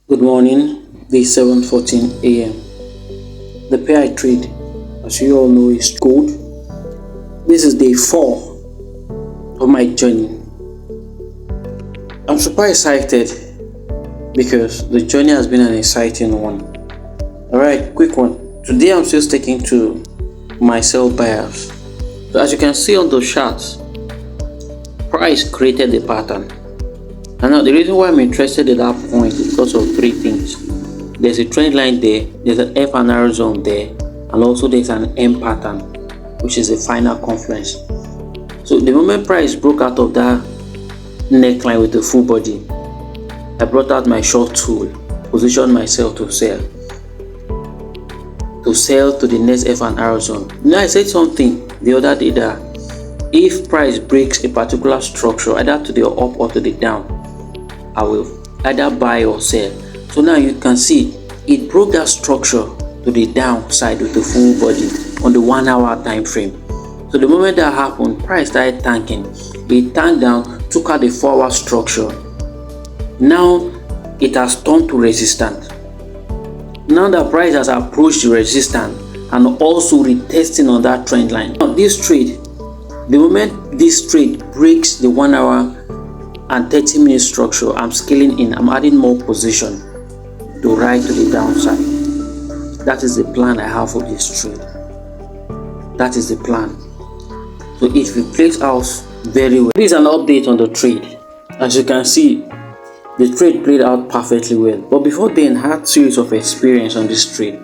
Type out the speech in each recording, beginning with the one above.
Good morning, this 7:14 a.m. The pair I trade, as you all know, is gold. This is day 4 of my journey. I'm super excited because the journey has been an exciting one. Alright, quick one. Today I'm still sticking to my sell buyers. So as you can see on the charts, price created the pattern. And now the reason why I'm interested in that point is because of 3 things. There's a trend line there, there's an F and R zone there, and also there's an M pattern, which is the final confluence. So the moment price broke out of that neckline with the full body, I brought out my short tool, positioned myself to sell to the next F and R zone. Now I said something the other day that if price breaks a particular structure, either to the up or to the down, I will either buy or sell. So now you can see it broke that structure to the downside with the full body on the 1 hour time frame. So the moment that happened, price started tanking. It tanked down, took out the 4 hour structure. Now it has turned to resistance. Now the price has approached the resistance and also retesting on that trend line. Now this trade, the moment this trade breaks the 1 hour and 30-minute structure, I'm scaling in, I'm adding more position to ride to the downside. That is the plan I have for this trade. That is the plan. So if it plays out very well, this is an update on the trade. As you can see, the trade played out perfectly well. But before then, I had a series of experience on this trade.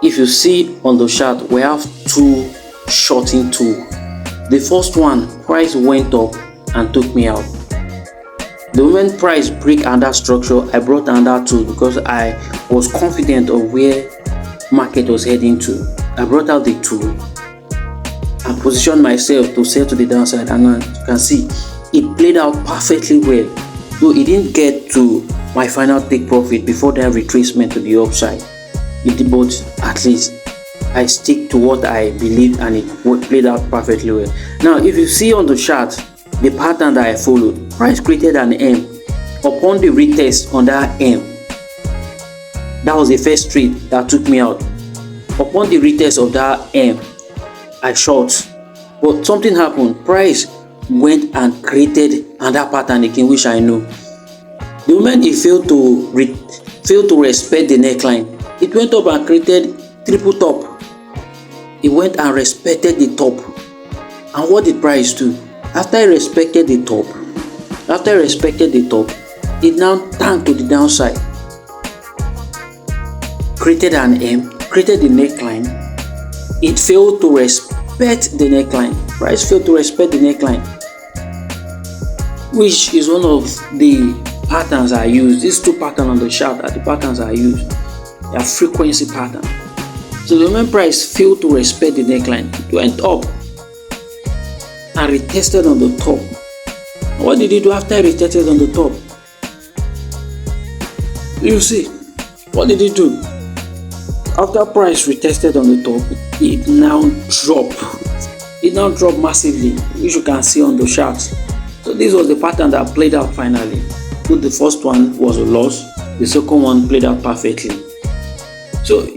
If you see on the chart, we have 2 shorting tools. The first one, price went up and took me out. The moment price break under structure, I brought another tool because I was confident of where market was heading to. I brought out the tool and positioned myself to sell to the downside, and as you can see, it played out perfectly well. So it didn't get to my final take profit before that retracement to the upside. But at least I stick to what I believe, and it played out perfectly well. Now if you see on the chart the pattern that I followed, price created an M. Upon the retest on that M, that was the first trade that took me out. Upon the retest of that M, I short, but something happened. Price went and created another pattern again, which I know. The moment it failed to respect the neckline, it went up and created triple top. It went and respected the top. And what did price do? After it respected the top, it now tanked to the downside, created an M, created the neckline. It failed to respect the neckline. Price failed to respect the neckline, which is one of the patterns I use. These 2 patterns on the chart are the patterns I use. They are frequency patterns. So the moment price failed to respect the neckline, it went up and retested on the top. What did it do after it retested on the top? You see, what did it do? After price retested on the top, it now dropped. It now dropped massively, which you can see on the chart. So this was the pattern that played out finally. The first one was a loss. The second one played out perfectly. So